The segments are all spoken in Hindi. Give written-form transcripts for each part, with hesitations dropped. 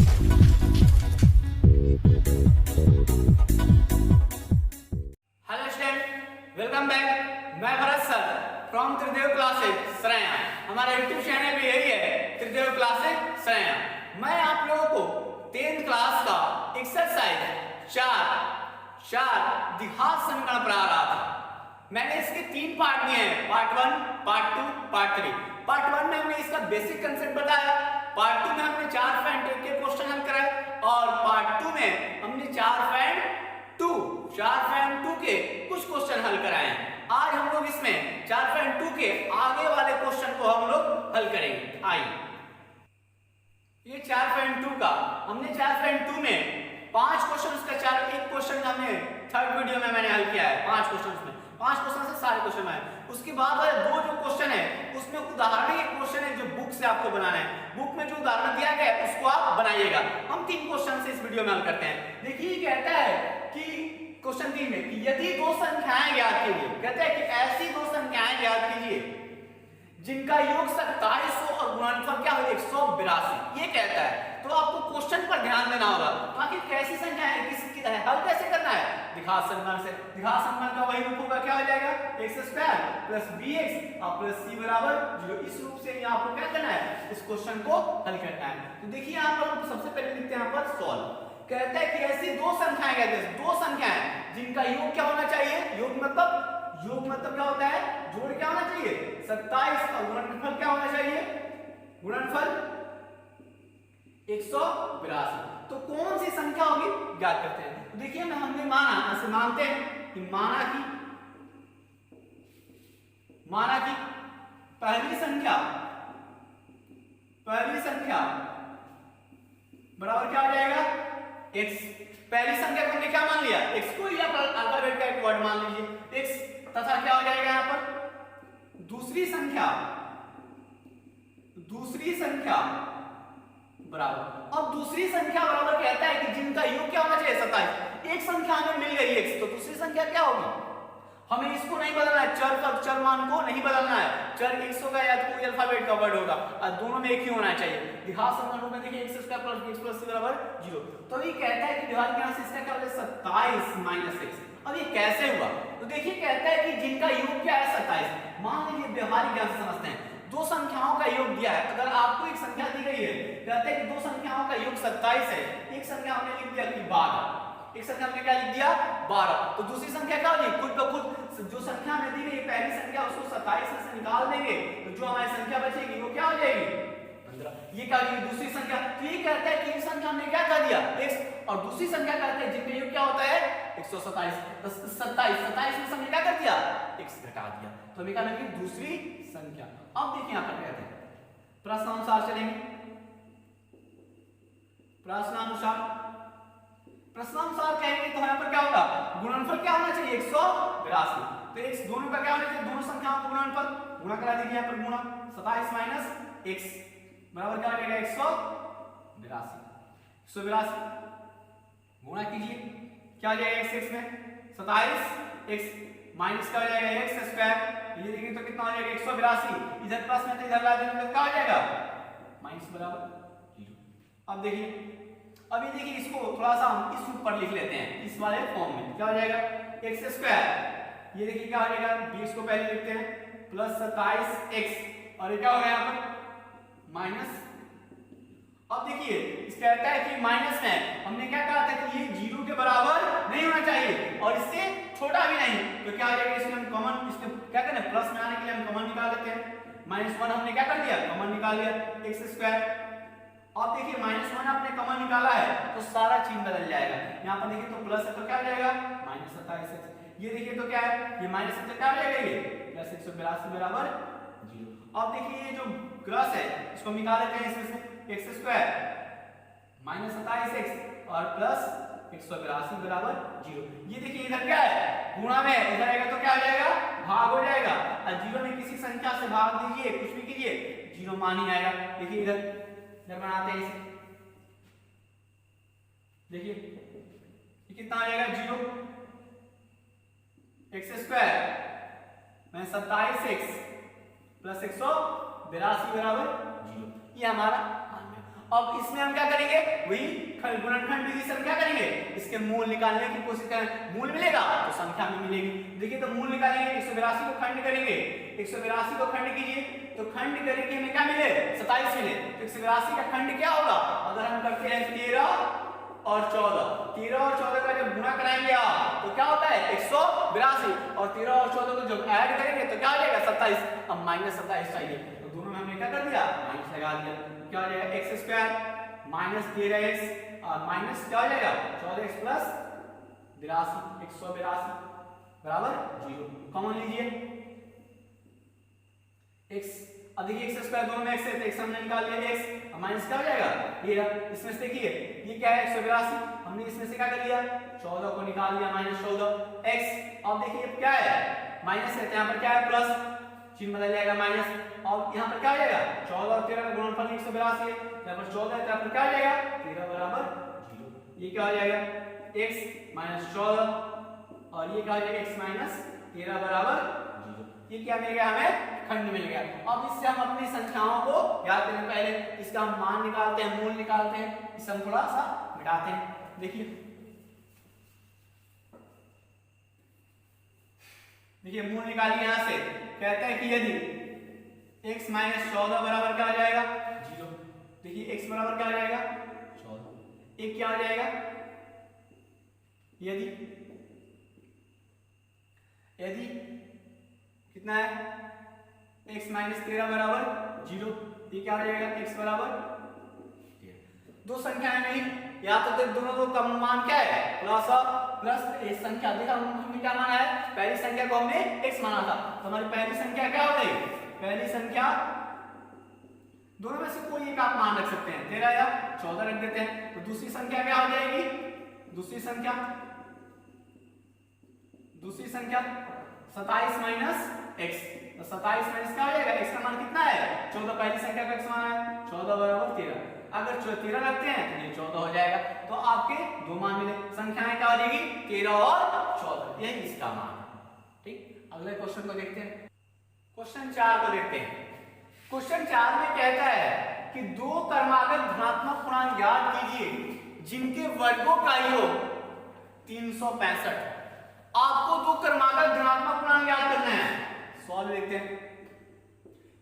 Hello student, welcome back. मैं Bharat sir from Tridev classes Saraiya. हमारा यूट्यूब चैनल भी यही है, त्रिदेव क्लासेस सरैया। मैं आप लोगों को 10th क्लास का एक्सरसाइज 4 द्विघात समीकरण पढ़ा रहा था। मैंने इसके 3 पार्ट दिए हैं, पार्ट 1, पार्ट 2, पार्ट 3। पार्ट 1 में हमने इसका बेसिक कंसेप्ट बताया, पार्ट 2 में हमने 4 फैंड के क्वेश्चन हल कराए और पार्ट 2 में हमने 4 फैंड 2 के कुछ क्वेश्चन हल कराए हैं। आज हम लोग इसमें 4 फैंड 2 के आगे वाले क्वेश्चन को हम लोग हल करेंगे। आइए, ये 4 फैंड 2 का हमने 4 फैंड 2 में 5 क्वेश्चन का 4 एक क्वेश्चन हमने थर्ड वीडियो में मैंने हल किया है। 5 क्वेश्चन में 5 क्वेश्चन से सारे क्वेश्चन में। उसके बाद वाले 2 जो क्वेश्चन है उसमें उदाहरण के क्वेश्चन है जो बुक से आपको बनाना है। बुक में जो उदाहरण दिया गया है उसको आप बनाइएगा। हम 3 क्वेश्चन से इस वीडियो में हल करते हैं। देखिए, कहता है कि क्वेश्चन 3 में कि यदि 2 संख्याएं ज्ञात कीजिए। कहता है कि ऐसी 2 संख्याएं ज्ञात कीजिए जिनका योग 2700 और गुणनफल क्या हो 182। ये कहता है, तो आपको क्वेश्चन पर ध्यान देना होगा। आखिर कैसी संख्या है, किसकी है, हल कैसे करना है? द्विघात समीकरण से। द्विघात समीकरण का वही रूप होगा, क्या हो जाएगा x² प्लस bx और प्लस c बराबर 0। इस रूप से यहाँ आपको क्या करना है, इस क्वेश्चन को हल करना है। तो देखिए, यहाँ पर हम सबसे पहले लिखते हैं यहाँ पर सॉल्व। कहता है कि ऐसी 2 संख्याएं, कहते हैं 2 संख्याएं जिनका योग क्या होना चाहिए, योग मतलब क्या होता है, जोड़ क्या होना चाहिए 27 और गुणनफल क्या होना चाहिए, गुणनफल 182। तो कौन सी संख्या होगी ज्ञात करते हैं। तो देखिए, हमने माना, ऐसे मानते हैं कि माना कि पहली संख्या बराबर क्या हो जाएगा x। पहली संख्या को हमने क्या मान लिया, x को, या अल्फाबेट का एक वर्ड मान लीजिए x, तथा क्या हो जाएगा यहाँ पर दूसरी संख्या बराबर। अब दूसरी संख्या बराबर कहता है कि जिनका योग क्या होना चाहिए 27। एक संख्या हमें मिल गई x, तो दूसरी संख्या क्या होगी, हमें इसको नहीं बदलना है, चर मान को नहीं बदलना है। चर x होगा या तो कोई अल्फाबेट का वर्ड होगा और दोनों में एक ही होना चाहिए। द्विघात समीकरण में देखिए x² plus bx plus c बराबर 0। तो ये कहता है कि दिवार के यहां से इसका क्या हो जाए 27 माइनस x। अब ये कैसे हुआ, तो देखिए, कहता है कि जिनका योग क्या है 27। मान लीजिए, व्यवहारिक ज्ञान से समझते हैं, 2 संख्याओं का योग दिया है। अगर आपको एक संख्या दी गई है, कहते हैं कि 2 संख्याओं का योग 27 है, एक संख्या हमने लिख दिया कि 12, एक संख्या हमने क्या लिख दिया 12। तो दूसरी संख्या क्या होगी, खुद ब खुद जो संख्या हमें दी गई पहली संख्या उसको 27 में से निकाल देंगे तो जो हमारी संख्या बचेगी वो क्या हो जाएगी 15। ये क्या होगी दूसरी संख्या। तो ये कहता है कि एक संख्या हमने क्या कर दिया x, और दूसरी संख्या कहते हैं जिनका योग क्या होता है 127। तो 27 में से हमने क्या कर दिया x घटा दिया, तो हमें क्या मिलेगी दूसरी संख्या। अब देखिए यहां पर कहते हैं प्रश्नानुसार चलेंगे। प्रश्नानुसार कहेंगे तो यहाँ पर क्या होगा, गुणनफल क्या होना चाहिए 182। तो x दोनों का क्या होना चाहिए, दोनों संख्याओं का गुणनफल गुणा करा दीजिए। यहाँ पर गुणा 27 माइनस x बराबर क्या हो जाएगा 182 गुणा कीजिए, क्या हो जाएगा x में 27 माइनस क्या हो जाएगा x²। ये देखिए तो कितना हो जाएगा 182, इधर प्लस में तो इधर ला देंगे तो क्या हो जाएगा माइनस बराबर 0। अब देखिए, अभी देखिए इसको थोड़ा सा हम इस रूप पर लिख लेते हैं, इस वाले फॉर्म में क्या हो जाएगा x²। ये देखिए क्या हो जाएगा 20 को पहले लिखते हैं प्लस 27x और ये क्या हो गया यहाँ पर माइनस। अब देखिए इस कहता है कि माइनस में हमने क्या कहा था कि ये 0 के बराबर नहीं होना चाहिए और इससे छोटा भी नहीं, तो क्या हो जाएगा इसमें हम कॉमन, इसमें क्या करें प्लस में आने के लिए हम कॉमन निकाल लेते हैं। -1 हमने क्या कर दिया कॉमन निकाल लिया x²। अब देखिए -1 आपने कॉमन निकाला है तो सारा चीज बदल जाएगा। यहाँ पर देखिए तो प्लस है तो क्या हो जाएगा -27x। ये देखिए तो क्या है ये माइनस है तो क्या हो जाएगा ये प्लस 182 बराबर 0। अब देखिए ये जो क्रॉस है इसको निकाल लेते हैं, इसमें से x² -27x और प्लस 182 बराबर 0। ये देखिए इधर क्या है गुणा में, इधर आएगा तो क्या हो जाएगा भाग हो जाएगा, और 0 में किसी संख्या से भाग दीजिए कुछ भी कीजिए 0 मान ही आएगा। देखिए इधर बनाते हैं इसे, देखिए ये कितना आ जाएगा 0 x² में 27x प्लस 182 बराबर 0। ये हमारा मान में। अब इसमें हम क्या करेंगे, वही गुणनखंड विधि से हम क्या करेंगे, इसके मूल निकालने की कोशिश करें। मूल मिलेगा तो संख्या में मिलेगी। देखिए तो मूल निकालेंगे, 182 को खंड करेंगे, 182 को खंड कीजिए तो खंड करके हमें क्या मिले, 27 मिले। तो 182 का खंड क्या होगा, अगर हम करते हैं 13 और 14, 13 और 14 का जब गुणा कराएंगे आप तो क्या होता है 182, और 13 और 14 को जब ऐड करेंगे तो क्या हो जाएगा 27। अब माइनस 27 चाहिए तो दोनों में हमने क्या कर दिया, माइनस लगा दिया। क्या हो जाएगा एक्स स्क्वायर माइनस 13x और माइनस क्या हो जाएगा 14x प्लस 82, 182 बराबर 0। कॉमन लीजिए x, अब देखिए एक्स स्क्वायर दोनों में x है तो x हमने निकाल लिया x, अब माइनस क्या हो जाएगा ये रहा। इसमें से देखिए ये क्या है 182, हमने इसमें से क्या कर लिया 14 को निकाल लिया माइनस 14 x। अब देखिए क्या है माइनस है तो यहाँ पर क्या है प्लस, चिन्ह बदल जाएगा माइनस। और यहाँ पर क्या हो जाएगा 14 और 13 का गुणनफल 182 है, यहाँ पर 14 है तो यहाँ पर क्या हो जाएगा 13 बराबर 0। ये क्या हो जाएगा x माइनस 14 और ये क्या हो जाएगा x माइनस 13 बराबर 0। ये क्या मिल गया हमें, खंड मिल गया। अब इससे हम अपनी संख्याओं को याद करें, पहले इसका हम मान निकालते हैं, मूल निकालते हैं, इसे हम थोड़ा सा मिटाते हैं। देखिए देखिए मूल निकालिए यहां से, कहता है कि यदि x माइनस 14 बराबर क्या हो जाएगा 0। देखिए x बराबर क्या हो जाएगा 14, एक क्या हो जाएगा यदि यदि कितना है x माइनस 13 बराबर 0, ये क्या हो जाएगा x बराबर 13। दो संख्याएं मिली, या तो दोनों को कम मान क्या है प्लस प्लस एक संख्या, देखा हमने क्या माना है, पहली संख्या को हमने x माना था तो हमारी पहली संख्या क्या हो गई, पहली संख्या दोनों में से कोई एक आप मान रख सकते हैं, 13 या 14 रख देते हैं तो दूसरी संख्या क्या हो जाएगी, दूसरी संख्या 27 माइनस x, तो 27 माइनस क्या हो जाएगा x का मान कितना है 14, पहली संख्या का x मान है 14 बराबर 13। अगर 13 रखते हैं तो ये 14 हो जाएगा, तो आपके दो मान मिले, संख्याएं क्या हो जाएगी 13 और 14, यही इसका मान है। ठीक, अगले क्वेश्चन को देखते हैं, क्वेश्चन 4 को देखते हैं। क्वेश्चन 4 में कहता है कि दो क्रमागत धनात्मक पूर्णांक याद कीजिए जिनके वर्गों का योग 365। आपको दो क्रमागत धनात्मक पूर्णांक याद करना है, सॉल्व देखते हैं।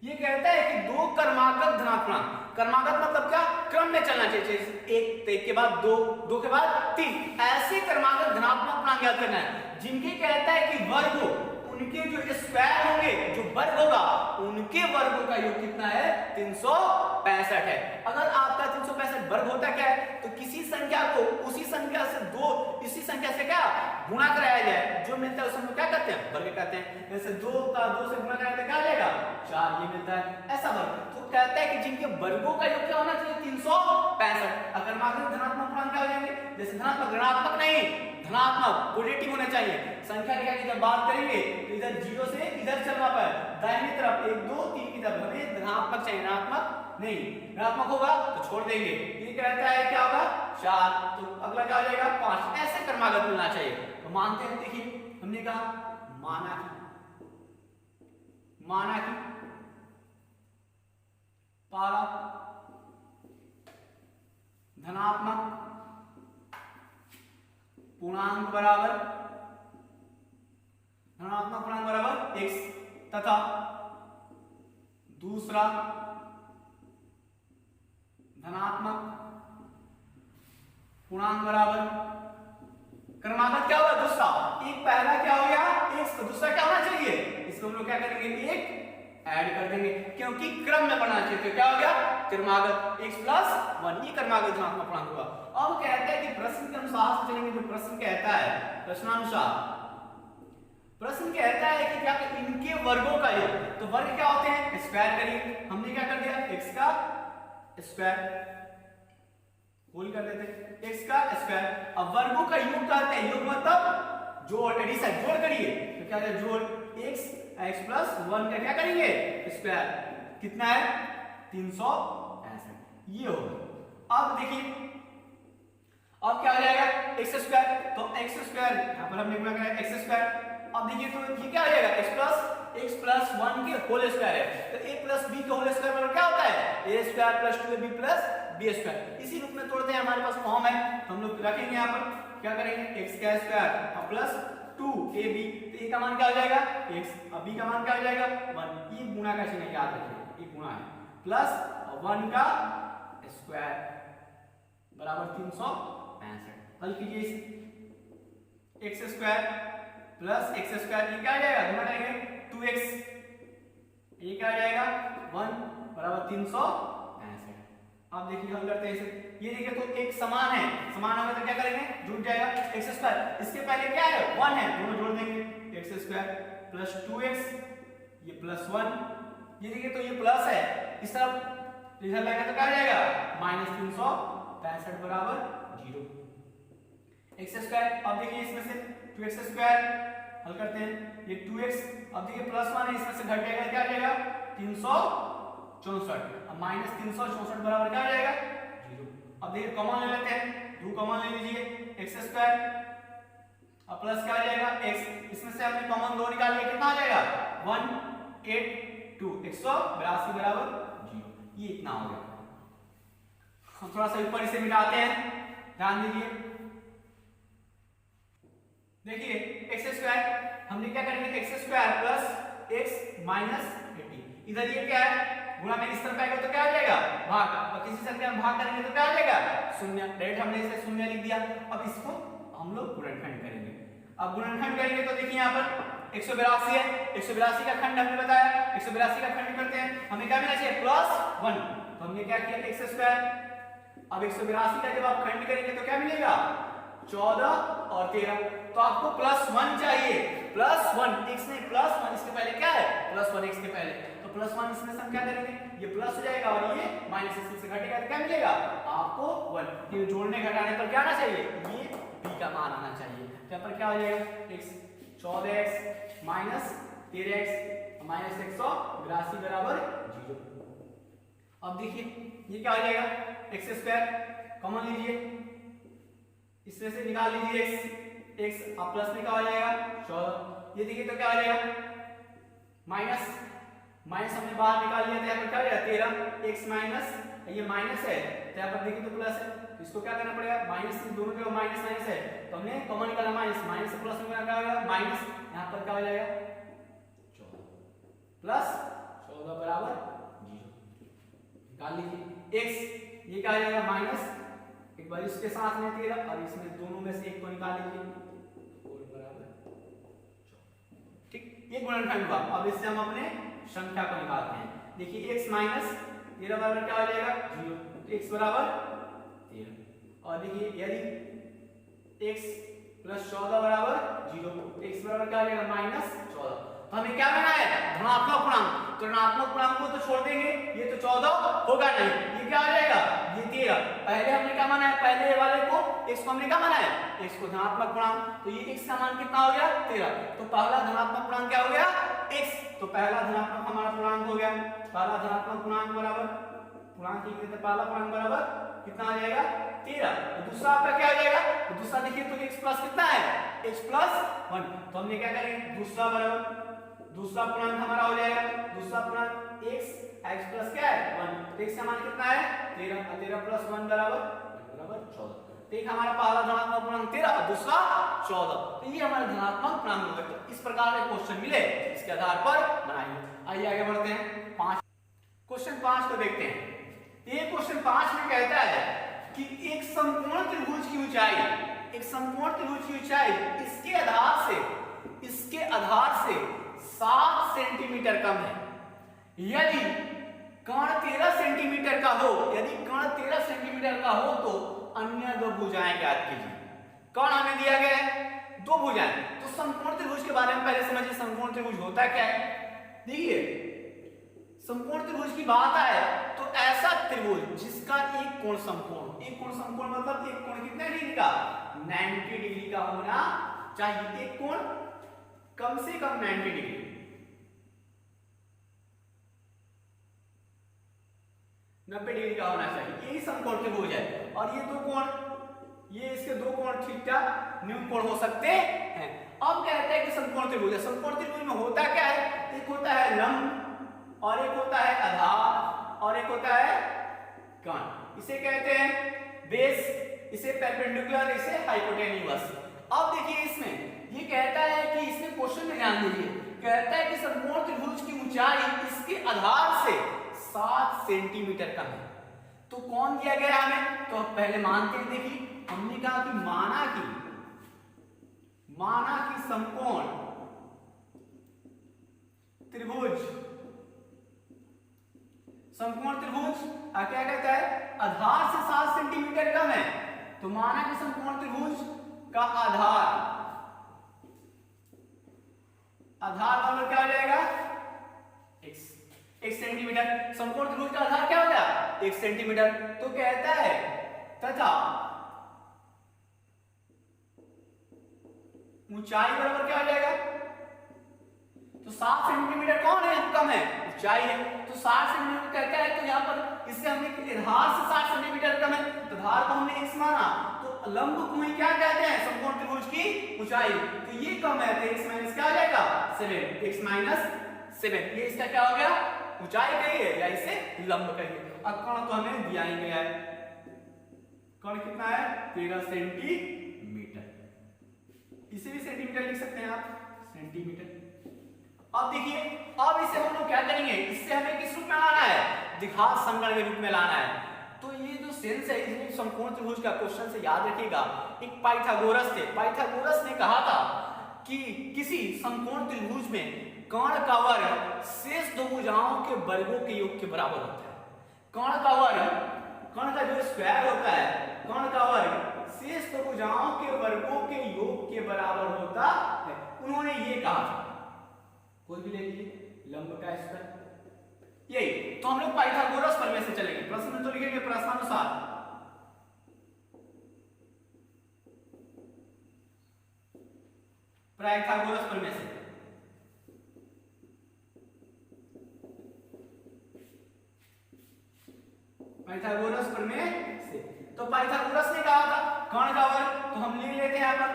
ये कहता है कि दो क्रमागत धनात्मक, क्रमागत मतलब क्या, क्रम में चलना चाहिए, एक के बाद दो, दो के बाद तीन, ऐसे क्रमागत धनात्मक पूर्णांक याद करना है जिनके कहता है कि वर्ग उनके जो स्क्वायर होंगे, जो वर्ग होगा उनके वर्गों का योग कितना है 365 है। अगर आपका 365 वर्ग होता क्या है, तो किसी संख्या को उसी संख्या से दो, इसी संख्या से क्या गुणा कराया जाए, जो मिलता है उसे हम क्या कहते हैं वर्ग कहते हैं। जैसे 2 का 2 से गुणा कराया तो क्या आ जाएगा 4, ये मिलता है, ऐसा वर्ग। तो कहता है कि जिनके वर्गों का योग क्या होना चाहिए 365। अगर मात्र धनात्मक पूर्णांक क्या हो जाएंगे, जैसे धनात्मक, ऋणात्मक नहीं, धनात्मक पॉजिटिव होने चाहिए। संख्या की जब बात करेंगे तो इधर 0 से इधर चलना पाए, दाहिनी तरफ 1 2 3 की तरफ हमें धनात्मक चाहिए, ऋणात्मक नहीं। ऋणात्मक होगा तो छोड़ देंगे। ये कहता है क्या होगा 4, तो अगला क्या हो जाएगा 5, ऐसे क्रमागत मिलना चाहिए। तो मानते हैं, देखिए हमने कहा माना कि पारा धनात्मक पूर्णांक बराबर x तथा दूसरा धनात्मक पूर्णांक बराबर क्रमागत क्या होगा दूसरा, एक पहला क्या हो गया x, तो दूसरा क्या होना चाहिए, इसको हम लोग क्या करेंगे एक ऐड कर देंगे, क्योंकि क्रम में बढ़ना चाहिए। तो क्या हो गया क्रमागत x प्लस 1, ये क्रमागत धनात्मक पूर्णांक हुआ। अब कहते हैं कि प्रश्न के अनुसार से चलेंगे, जो प्रश्न कहता है, प्रश्नानुसार प्रश्न कहता है कि क्या इनके वर्गों का योग, तो वर्ग क्या होते हैं स्क्वायर करिए, हमने क्या कर दिया x का स्क्वायर होल कर देते, x का स्क्वायर। अब वर्गों का योग कहते हैं, योग मतलब जोड़, एडिशन, जोड़ करिए तो क्या है जोड़, x प्लस 1 का क्या करेंगे स्क्वायर, कितना है 365, ये होगा। अब देखिए अब क्या हो जाएगा एक्स स्क्वायर, तो एक्स स्क्वायर यहाँ पर हमने गुणा करा एक्स स्क्वायर। अब देखिए तो ये क्या हो जाएगा x प्लस 1 के होल स्क्वायर है, तो a प्लस b के होल स्क्वायर बराबर क्या होता है a square plus 2ab plus b square. इसी रूप में तोड़ते हैं, हमारे पास फॉर्म है तो हम लोग रखेंगे यहाँ पर क्या करेंगे x का स्क्वायर और प्लस 2ab, तो a का मान क्या हो जाएगा x और b का मान क्या हो जाएगा 1। ये गुणा का चिन्ह याद रखिए, ये गुणा है, प्लस 1 का स्क्वायर बराबर 365। हल कीजिए इसे, x square plus x square, ये क्या आ जाएगा गुणा करेंगे 2x, ये क्या आ जाएगा 1 बराबर 365। अब देखिए हल करते हैं इसे, ये देखिए तो एक समान है, समान होगा तो क्या करेंगे जुड़ जाएगा एक्स स्क्वायर, इसके पहले क्या है 1 है, दोनों जोड़ देंगे एक्स स्क्वायर प्लस 2x, ये प्लस 1, ये देखिए तो ये प्लस है, इस तरफ इधर लगाएंगे तो क्या आ जाएगा माइनस 365 बराबर 0 एक्स स्क्वायर। अब देखिए इसमें से 2x स्क्वायर हल करते हैं, ये 2x, अब देखिए प्लस 1 है, इसमें से घट जाएगा क्या आ जाएगा 364, अब माइनस 364 बराबर क्या आ जाएगा 0। अब देखिए कॉमन ले लेते हैं, 2 कॉमन ले लीजिए एक्स स्क्वायर अब प्लस क्या आ जाएगा x, इसमें से हमने कॉमन 2 निकाल लिया, कितना आ जाएगा 182, 182 बराबर 0, ये इतना हो गया। हम थोड़ा सा ऊपर इसे मिटाते हैं, ध्यान दीजिए, देखिए एक्स स्क्वायर हमने क्या करेंगे x square plus x minus 80, इधर ये क्या है गुणा में इस तरफ आएगा तो क्या आ जाएगा भाग, और किसी संख्या में भाग करेंगे तो क्या आ जाएगा शून्य, डायरेक्ट हमने इसे शून्य लिख दिया। अब इसको हम लोग गुणनखंड करेंगे, अब गुणनखंड करेंगे तो देखिए यहाँ पर 182 है, 182 का खंड हमने बताया, 182 का खंड करते हैं, हमें क्या मिलना चाहिए प्लस 1, तो हमने क्या किया एक्स स्क्वायर, अब 182 का जब आप खंड करेंगे तो क्या मिलेगा 14 और 13, तो आपको प्लस 1 चाहिए, प्लस 1 x नहीं प्लस 1, इसके पहले क्या है प्लस 1 x के पहले, तो प्लस 1 इसमें से हम क्या करेंगे ये प्लस हो जाएगा और ये माइनस इसमें से घटेगा तो क्या मिलेगा आपको 1, ये जोड़ने घटाने पर क्या आना चाहिए ये b का मान आना चाहिए, तो यहाँ पर क्या हो जाएगा x 14x minus 13x minus 182 बराबर 0। अब देखिए ये क्या हो जाएगा एक्स स्क्वायर कॉमन लीजिए, इसमें से निकाल लीजिए x अब प्लस में क्या हो जाएगा 14, ये देखिए तो क्या हो जाएगा माइनस माइनस हमने बाहर निकाल लिया, तो यहाँ पर क्या हो जाएगा 13 x माइनस, ये माइनस है तो यहाँ पर देखिए तो प्लस है, तो इसको क्या करना पड़ेगा माइनस, दोनों के माइनस माइनस है तो हमने कॉमन निकाला माइनस, माइनस से प्लस में क्या होगा माइनस, यहाँ पर क्या हो जाएगा 14 प्लस 14 बराबर 0, निकाल लीजिए x, ये क्या हो जाएगा माइनस, एक बार इसके साथ में 13 और इसमें दोनों में से एक को निकाल लीजिए 4 बराबर 14, ठीक, ये गुणनखंड हुआ। अब इससे हम अपने संख्या को निकालते हैं, देखिए x माइनस 13 बराबर क्या हो जाएगा 0, तो x बराबर 13, और देखिए यदि x प्लस 14 बराबर 0, तो x बराबर क्या हो जाएगा माइनस 14, तो हमें क्या करना है धनात्मक पूर्णांक, तो ऋणात्मक पूर्णांक को तो छोड़ देंगे, ये तो 14 होगा नहीं, ये क्या हो जाएगा ये 13, पहले हमने क्या माना है पहले वाले को x को हमने क्या माना है x को धनात्मक पूर्णांक, तो ये x का मान कितना हो गया 13, तो पहला धनात्मक पूर्णांक क्या हो गया x, तो पहला धनात्मक हमारा पूर्णांक हो गया, पहला धनात्मक पूर्णांक बराबर पूर्णांक लिख देते, पहला पूर्णांक बराबर कितना आ जाएगा 13, तो दूसरा आपका क्या हो जाएगा, तो दूसरा देखिए तो x प्लस कितना है x प्लस 1, तो हमने क्या करेंगे दूसरा बराबर दूसरा पूर्णांक हमारा हो जाएगा, दूसरा पूर्णांक x प्लस क्या है 1, तो x का मान कितना है 13, 13 प्लस 1 बराबर 14, तो एक हमारा पहला धनात्मक पूर्णांक 13 और दूसरा 14, तो ये हमारा धनात्मक पूर्णांक हो गया। इस प्रकार के क्वेश्चन मिले इसके आधार पर बनाइए। आइए आगे बढ़ते हैं, 5 क्वेश्चन 5 को देखते हैं। ये क्वेश्चन 5 में कहता है कि एक समकोण त्रिभुज की ऊंचाई, एक समकोण त्रिभुज की ऊंचाई इसके आधार से 7 सेंटीमीटर कम है, यदि कर्ण 13 सेंटीमीटर का हो, यदि कर्ण 13 सेंटीमीटर का हो तो अन्य दो भुजाएं ज्ञात कीजिए। कर्ण हमें दिया गया है दो भुजाएं, तो समकोण त्रिभुज के बारे में पहले समझिए समकोण त्रिभुज होता क्या है। देखिए समकोण त्रिभुज की बात आए तो ऐसा त्रिभुज जिसका एक कोण समकोण, एक कोण समकोण मतलब एक कोण कितने डिग्री का 90 डिग्री का होना चाहिए, एक कोण कम से कम 90 डिग्री, 90 डिग्री का होना चाहिए, यही समकोण त्रिभुज है। और ये दो कोण, ये इसके दो कोण थीटा न्यून कोण हो सकते हैं। अब कहते हैं कि समकोण त्रिभुज, समकोण त्रिभुज में होता क्या है, एक होता है लंब और एक होता है आधार और एक होता है कर्ण। इसे कहते हैं बेस, इसे परपेंडिकुलर, इसे हाइपोटेन्यूअस। अब देखिए इसमें ये कहता है कि इसमें क्वेश्चन में ध्यान दीजिए, कहता है कि समकोण त्रिभुज की ऊंचाई इसके आधार से 7 सेंटीमीटर कम है। तो कौन दिया गया हमें, तो पहले मानते हैं। देखिए हमने कहा कि माना कि समकोण त्रिभुज क्या कहता है, आधार से 7 सेंटीमीटर कम है। तो माना कि समकोण त्रिभुज का आधार बराबर क्या हो जाएगा, एक सेंटीमीटर। समकोण त्रिभुज का आधार क्या होता है, 1 सेंटीमीटर। तो कहता है तथा ऊंचाई बराबर क्या हो जाएगा, तो 7 सेंटीमीटर कौन है, कम है, ऊंचाई है। तो 7 सेंटीमीटर कहता है, तो यहाँ पर इससे हमने आधार से 7 सेंटीमीटर कम है, तो आधार को हमने x माना, तो लंब को हम क्या कहते हैं, समकोण त्रिभुज की ऊंचाई। तो ये कम है, तो x माइनस क्या हो जाएगा 7, x माइनस 7। ये इसका क्या हो गया, ऊंचाई कहिए या इसे लंब कहिए। अब कर्ण तो हमें दिया ही गया है, कर्ण कितना है 13 सेंटीमीटर। इसे भी सेंटीमीटर लिख सकते हैं आप, सेंटीमीटर। अब देखिए, अब इसे हम लोग क्या करेंगे, इससे हमें किस रूप में लाना है, द्विघात समकरण के रूप में लाना है। तो ये जो सेंस है, इसमें समकोण त्रिभुज का क्वेश्चन से याद रखिएगा, एक पाइथागोरस थे, पाइथागोरस ने कहा था कि किसी समकोण त्रिभुज में कर्ण का वर्ग शेष दो भुजाओं के वर्गों के योग के बराबर होता है। कर्ण का वर्ग, कर्ण का जो स्क्वायर होता है, कर्ण का वर्ग शेष दो भुजाओं के वर्गों के योग के बराबर होता है। उन्होंने ये कहा था, कोई भी ले लीजिए, लंब का स्क्वायर यही। तो हम लोग पाइथागोरस प्रमेय से चलेंगे, प्रश्न में तो लिखेंगे प्रश्नानुसार। पाइथागोरस प्रमेय से पाइथागोरस प्रमेय से। तो पाइथागोरस ने कहा था कर्ण का वर्ग, तो हम लिख लेते हैं यहां पर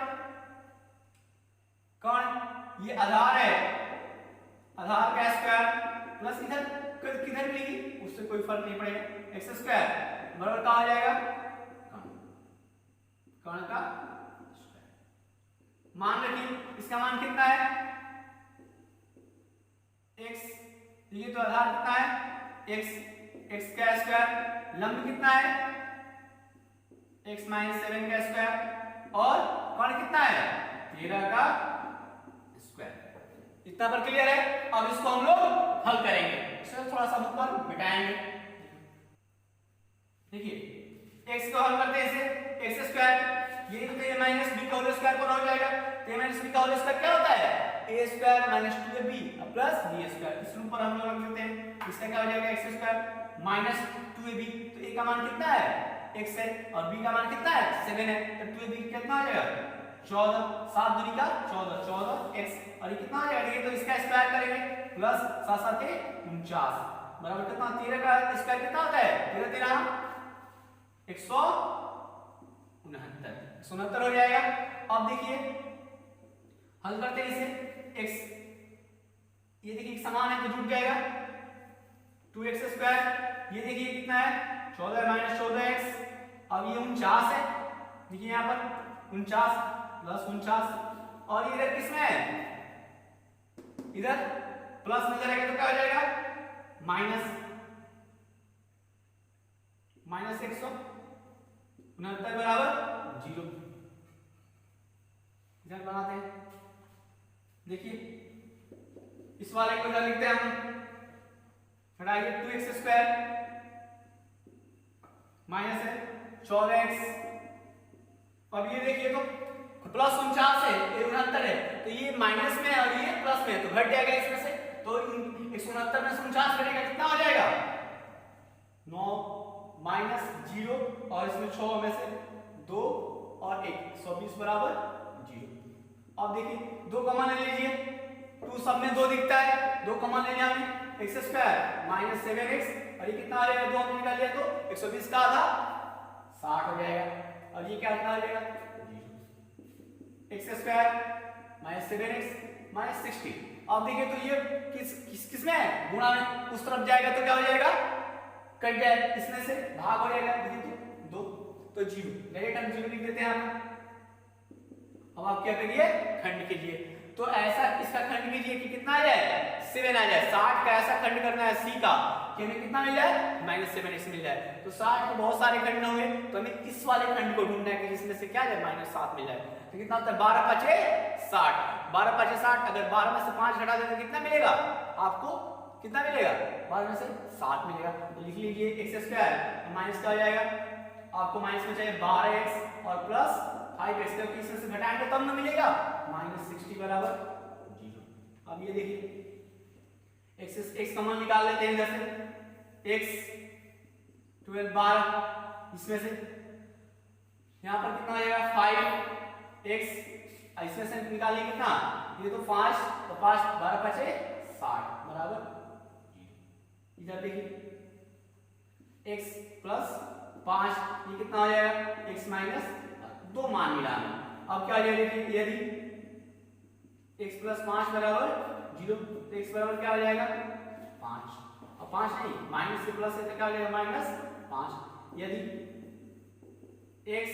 कर्ण, ये आधार है, आधार का स्क्वायर प्लस इधर किधर भी लिखी उससे कोई फर्क नहीं पड़ेगा, एक्स स्क्वायर बराबर कहा जाएगा कर्ण का स्क्वायर। मान रखिए इसका मान कितना है x, ये तो आधार कितना है x का स्क्वायर, लंब कितना है x माइनस 7 का स्क्वायर, और कर्ण कितना है 13 का स्क्वायर। इतना पर क्लियर है। अब इसको हम लोग हल करेंगे, इसे थोड़ा सा ऊपर मिटाएंगे। देखिए x को हल करते हैं, इसे x स्क्वायर, ये तो a माइनस b का होल स्क्वायर पर हो जाएगा। तो a माइनस b का होल स्क्वायर क्या होता है, a square minus 2ab plus b square. इस रूप पर हम लोग रख देते हैं, इसका क्या हो जाएगा x स्क्वायर माइनस 2ab। तो a का मान कितना है x है और b का मान कितना है 7 है, तो 2ab कितना हो जाएगा 14, 7 दूनी का 14, 14x, और ये कितना हो जाएगा, ये तो इसका स्क्वायर करेंगे प्लस 7 7 49 बराबर कितना 13 का स्क्वायर कितना होता है 13 13 169 हो जाएगा। अब देखिए हल करते हैं इसे, x ये देखिए समान है तो जुड़ जाएगा 2x स्क्वायर, ये देखिए कितना है 14 माइनस 14x। अब ये 49 है, देखिए यहाँ पर 49 प्लस 49, और इधर किसमें है, इधर प्लस में जाएगा तो क्या हो जाएगा माइनस 169 बराबर 0। इधर बनाते हैं, देखिए इस वाले को इधर लिखते हैं हम, हटाइए 2x स्क्वायर माइनस है 14x, अब ये देखिए तो प्लस 49 है, ये 69 है, तो ये माइनस में और ये प्लस में, तो घट जाएगा इसमें से, तो 169 में से 49 घटेगा कितना हो जाएगा 9 माइनस 0, और इसमें 6 में से 2 और 1 120 बराबर 0। अब देखिए 2 कॉमन ले लीजिए, 2 सब में 2 दिखता है, 2 कॉमन ले लिया हमने, x स्क्वायर माइनस 7x, और ये कितना आ जाएगा 2 हमने निकाल लिया तो 120 का आधा 60 हो जाएगा। और ये क्या कितना हो जाएगा, x square minus 7x minus 60। अब देखिए तो ये किस में है, गुणा में, उस तरफ जाएगा तो क्या हो जाएगा, कट जाएगा, इसमें से भाग हो जाएगा, देखिए तो 2 तो 0, डायरेक्ट हम 0 लिख देते हैं यहाँ। अब आप क्या करिए, खंड कीजिए, तो ऐसा इसका खंड कीजिए कि कितना आ जाए, 7 आ जाए। 60 का ऐसा खंड करना है सी का कि हमें कितना मिल जाए, -7x मिल जाए। तो 60 के बहुत सारे खंड होंगे, तो हमें इस वाले खंड को ढूंढना है कि जिसमें से क्या जाए, -7 मिल जाए। तो कितना होता है, 12 5 60, 12 5 60। अगर 12 में से 5 घटा दें तो कितना मिलेगा आपको, कितना मिलेगा, 12 में से 7 मिलेगा। तो लिख लीजिए एक्स स्क्वायर माइनस का हो जाएगा, आपको माइनस में चाहिए 12x और प्लस 5x, क्योंकि इसमें से घटाएंगे तब ना मिलेगा, -60 बराबर 0। अब ये देखिए x का मान निकाल लेते हैं इधर से, x 12 12, इसमें से यहाँ पर कितना आ जाएगा 5x, इसमें से निकालिए कितना, ये तो 5, तो 5 12 5 60 बराबर 0। इधर देखिए x प्लस 5, ये कितना हो जाएगा, x माइनस 2 मान मिलाना। अब क्या हो जाएगा, देखिए यदि x प्लस 5 बराबर 0, तो x बराबर क्या हो जाएगा 5, और 5 नहीं, माइनस से प्लस है तो क्या हो जाएगा -5। यदि x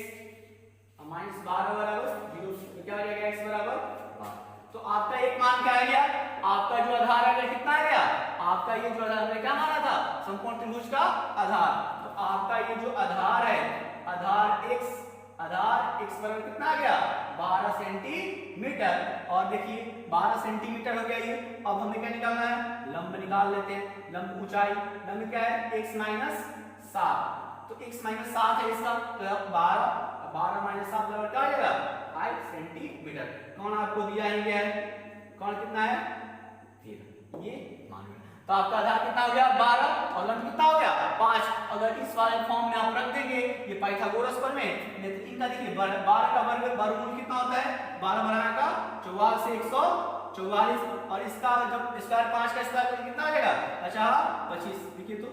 माइनस 12 बराबर 0, तो क्या हो जाएगा x बराबर 12। तो आपका एक मान क्या आ गया, आपका जो आधार आ गया कितना आ गया, आपका ये जो आधार क्या माना था, समकोण त्रिभुज का आधार। तो आपका ये जो आधार है, आधार x बराबर कितना आ गया, 12 सेंटीमीटर। और देखिए 12 सेंटीमीटर हो गया ये। अब हमें क्या निकालना है, लंब निकाल लेते हैं। लंब ऊंचाई, लंब क्या है, x माइनस 7, तो x माइनस 7 है इसका, तो 12 माइनस 7 बराबर क्या हो जाएगा, 5 सेंटीमीटर। कौन आपको दिया है, कौन कितना है 13, ये मान लो। तो आपका आधार कितना हो गया 12 और लंब कितना हो गया 5। अगर इस वाले फॉर्म में आप रख देंगे, ये पाइथागोरस प्रमेय, नहीं तो इनका देखिए 12 का वर्गमूल कितना होता है, 12 बढ़ाना का 44 से 144, और इसका जब स्क्वायर 5 का स्क्वायर तो कितना आ जाएगा, अच्छा 25, देखिए तो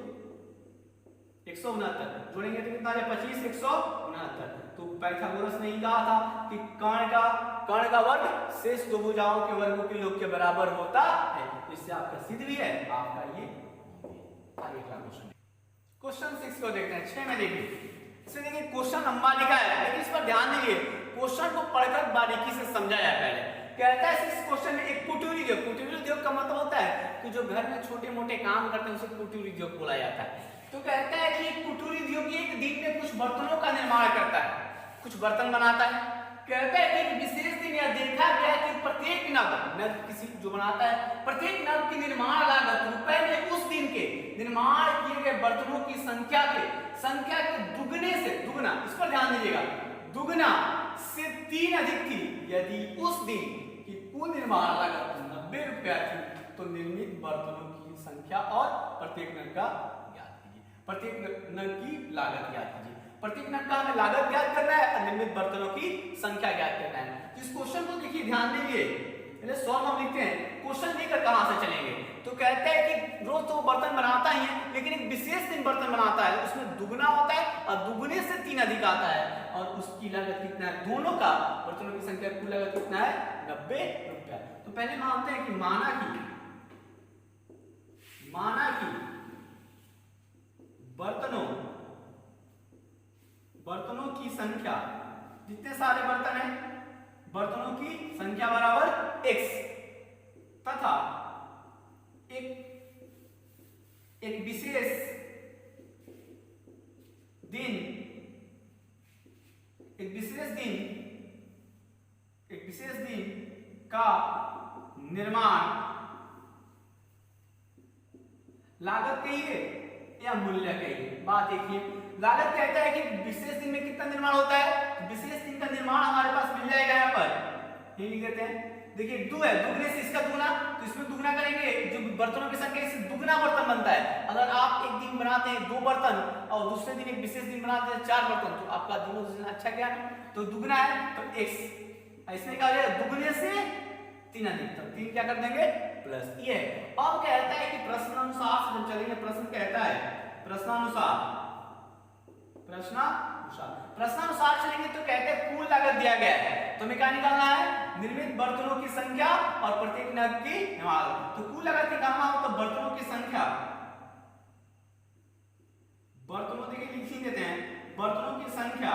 169 जोड़ेंगे तो कितना आ जाएगा 25 169। तो पाइथागोरस ने ही कहा था कि कर्ण का वर्ग शेष दो भुजाओं के वर्गों के योग के बराबर होता है। इससे आपका सिद्ध भी है, आपका ये आगे का क्वेश्चन 6 को देखते हैं। 6 में देखिए, इसमें देखिए क्वेश्चन लंबा लिखा है, लेकिन इस पर ध्यान दीजिए, क्वेश्चन को पढ़कर बारीकी से समझाया। पहले कहता है इस क्वेश्चन में एक कुटीर उद्योग, कुटीर उद्योग का मतलब होता है कि जो घर में छोटे मोटे काम करते हैं उसे कुटीर उद्योग बोला जाता है। तो कहता है कि कुटीर उद्योगी एक दिन में कुछ बर्तनों का निर्माण करता है, कुछ बर्तन बनाता है। कहता है कि विशेष दिन यह देखा गया कि प्रत्येक नग किसी जो बनाता है, प्रत्येक नग की निर्माण लागत रुपए में उस दिन के निर्माण किए गए बर्तनों की संख्या के दुगने से, दुगना, इस पर ध्यान दीजिएगा, दुगना से 3 अधिक थी। यदि उस दिन की कुल निर्माण लागत 90 रुपया थी, तो निर्मित बर्तनों की संख्या और प्रत्येक नग का प्रत्येक नग की लागत ज्ञात कीजिए। प्रत्येक नग का हमें लागत ज्ञात करना है और निर्मित बर्तनों की संख्या ज्ञात करना है। तो इस क्वेश्चन को देखिए ध्यान दीजिए, पहले सॉल्व हम लिखते हैं, क्वेश्चन लेकर कहां से चलेंगे। तो कहते हैं कि रोज तो बर्तन बनाता ही है, लेकिन एक विशेष दिन बर्तन बनाता है, उसमें दुगना होता है और दुगने से 3 अधिक आता है, और उसकी लागत कितना है, दोनों का बर्तनों की संख्या कुल लागत कितना है 90 रुपया। तो पहले मानते हैं कि माना कि बर्तनों की संख्या, जितने सारे बर्तन हैं, बर्तनों की संख्या बराबर x, तथा एक विशेष दिन का निर्माण लागत कहिए या मूल्य कहिए। बात देखिए, लागत कहता है कि विशेष दिन में कितना निर्माण होता है, तो विशेष दिन का निर्माण हमारे पास मिल जाएगा यहाँ पर, ये लिख देते हैं। देखिए 2 है, दुगने से इसका दुगना, तो इसमें दुगना करेंगे, जो बर्तनों की संख्या इससे दुगना बर्तन बनता है। अगर आप एक दिन बनाते हैं 2 बर्तन और दूसरे दिन एक विशेष दिन बनाते हैं 4 बर्तन, तो आपका दोनों दिन अच्छा क्या है, तो दुगना है तो x, इसमें क्या हो जाएगा दुगने से 3 अधिक, तो 3 क्या कर देंगे प्लस, ये अब कहता है कि प्रश्नानुसार से जब चलेंगे, प्रश्नानुसार प्रश्नानुसार चलेंगे तो कहते हैं कुल लागत दिया गया है, तो हमें क्या निकालना है, निर्मित बर्तनों की संख्या और प्रत्येक नग की निर्माण। तो कुल लागत निकालना हो तो बर्तनों की संख्या, बर्तनों देखिए लिख ही देते हैं, बर्तनों की संख्या,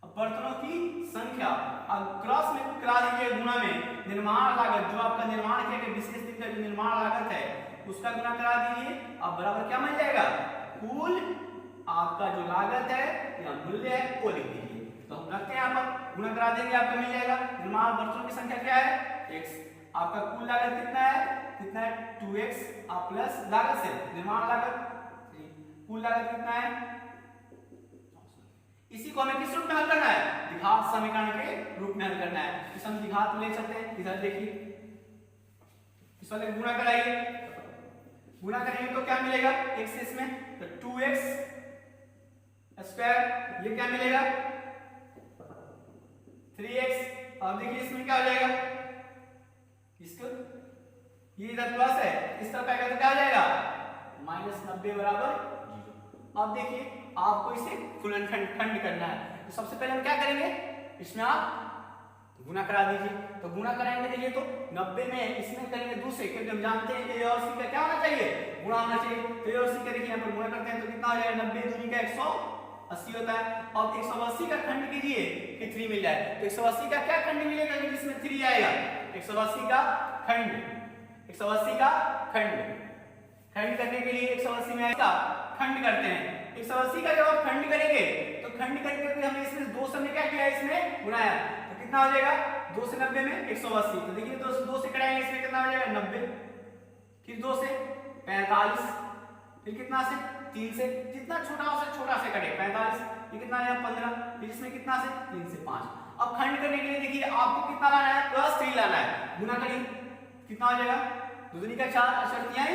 बर्तनों की संख्या अब क्रॉस में करा दीजिए गुणा में निर्माण लागत, जो आपका निर्माण किया गया विशेष दिन का जो निर्माण लागत है उसका गुणा करा दीजिए। अब बराबर क्या मिल जाएगा, कुल आपका जो लागत है या मूल्य है वो लिख दीजिए। तो हम रखते हैं यहाँ पर गुणा करा देंगे, आपका मिल जाएगा निर्माण बर्तनों की संख्या क्या है x, आपका कुल लागत कितना है 2x प्लस लागत से निर्माण लागत, कुल लागत कितना है, इसी को हमें किस रूप में हल करना है, द्विघात समीकरण के रूप में हल करना है। इस हम द्विघात में ले सकते हैं, इधर देखिए इस वाले गुणा कराइए, गुणा करेंगे तो क्या मिलेगा x इसमें, तो 2x स्क्वायर, ये क्या मिलेगा 3x। अब देखिए इसमें क्या हो जाएगा, इसको ये इधर प्लस है, इस तरफ आएगा तो क्या हो जाएगा -90 बराबर 0। अब देखिए आपको इसे गुणनखंड करना है, तो सबसे पहले हम क्या करेंगे, इसमें आप गुणा करा दीजिए। तो गुणा कराएंगे देखिए तो 90 में इसमें करेंगे 2 से, क्योंकि हम जानते हैं a और c का क्या होना चाहिए, गुणा होना चाहिए। तो a और c का देखिए यहाँ पर गुणा करते हैं तो कितना हो जाएगा, 90 दूनी का 180 होता है। अब 180 का खंड कीजिए कि 3 मिल जाए, तो 180 का क्या खंड मिलेगा जिसमें 3 आएगा, 180 का खंड, 180 का खंड करने के लिए 180 में आएगा खंड करते हैं। 180 का जब आप खंड करेंगे तो खंड करके हमने इसमें 2 से हमने क्या किया, इसमें गुणाया, तो कितना हो जाएगा 2 से 90 में 180। तो देखिए 2 से कटाएंगे इसमें कितना हो जाएगा 90, फिर 2 से 45, फिर कितना से 3 से, जितना छोटा से कटे 45, ये कितना आया 15, फिर इसमें कितना से 3 से 5। अब खंड करने के लिए देखिए आपको कितना लाना है, +3 लाना है, गुणा करिए कितना हो जाएगा, 2 दूनी का 4 अशर्तियां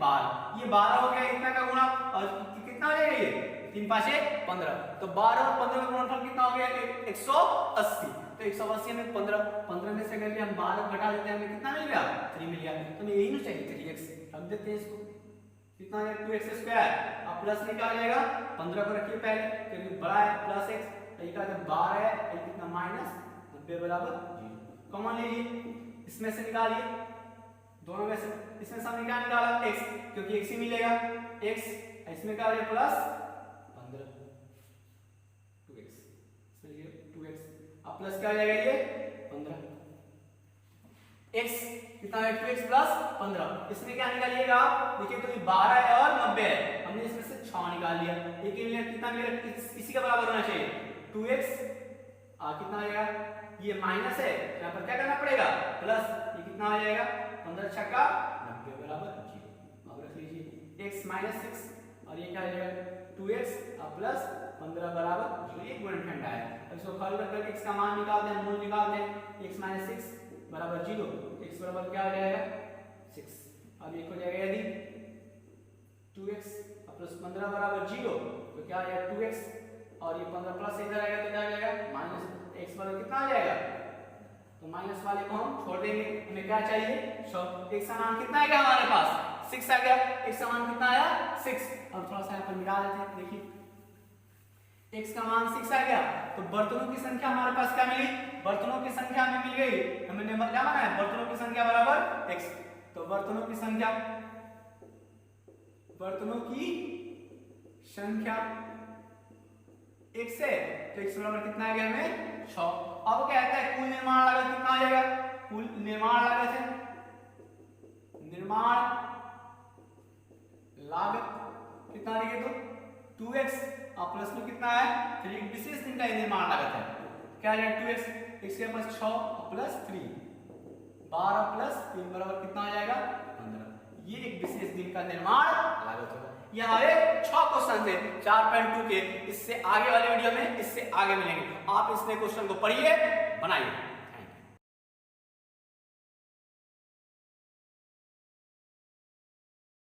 12, ये 12 हो गया इतना का गुणा, और कितना हो जाएगा ये 3 5 15, तो 12 और 15 का गुणनफल कितना हो गया 180। तो 180 में 15 में से अगर हम 12 घटा देते हैं हमें कितना मिल गया 3 मिल गया, तो हमें यही ना चाहिए 3x, रख देते हैं इसको, कितना है 2x स्क्वायर, अब प्लस में क्या हो जाएगा 15 को रखिए पहले क्योंकि बड़ा है प्लस x, ये का जब 12 है ये कितना -90 बराबर 0। कॉमन लीजिए, इसमें से निकालिए दोनों में से, इसमें से हमने क्या निकाला x, क्योंकि x ही मिलेगा x, इसमें क्या हो जाएगा +15 2x, इसमें ये 2x, अब प्लस क्या हो जाएगा ये 15, x कितना है 2x प्लस 15, इसमें क्या निकालिएगा देखिए, तो ये 12 है और 90 है, हमने इसमें से 6 निकाल लिया, ये कितना मिलेगा इसी के बराबर होना चाहिए 2x, कितना आएगा ये माइनस है, यहाँ पर क्या करना पड़ेगा प्लस, ये कितना आ जाएगा 15 छक्का 90 बराबर 0। अब रख लीजिए x -6 और ये क्या आ जाएगा 2x प्लस 15 बराबर 0, ये गुणनखंड है। अब इसको हल करके x का मान निकालते हैं, मूल निकालते हैं, x -6 बराबर 0, x बराबर क्या हो जाएगा 6। अब ये हो जाएगा यदि 2x प्लस 15 बराबर 0 तो क्या आ जाएगा 2x, और ये 15 प्लस इधर आएगा तो क्या आ जाएगा -x बराबर कितना आ जाएगा, तो माइनस वाले को हम छोड़ देंगे, हमें क्या चाहिए x का मान कितना आएगा हमारे पास 6 आ गया, x का मान कितना आया 6। अब थोड़ा सा यहाँ पर मिला देते हैं, देखिए x का मान 6 आ गया, तो बर्तनों की संख्या हमारे पास क्या मिली, बर्तनों की संख्या हमें मिल गई, हमें नंबर क्या माना है बर्तनों की संख्या बराबर x, तो बर्तनों की संख्या x है, तो x बराबर कितना आ गया हमें 6। अब कहता है कुल निर्माण लागत कितना आ जाएगा, कुल निर्माण लागत है, निर्माण लागत कितना देखिए तो 2x प्लस में कितना है 3, विशेष दिन का निर्माण लागत है, क्या है 2x, x के पास 6 प्लस 3 12 प्लस 3 बराबर कितना आ जाएगा 15, ये एक विशेष दिन का निर्माण लागत होगा। ये हमारे 6 क्वेश्चन थे 4.2 के, इससे आगे वाले वीडियो में इससे आगे मिलेंगे, आप इसने क्वेश्चन को पढ़िए बनाइए।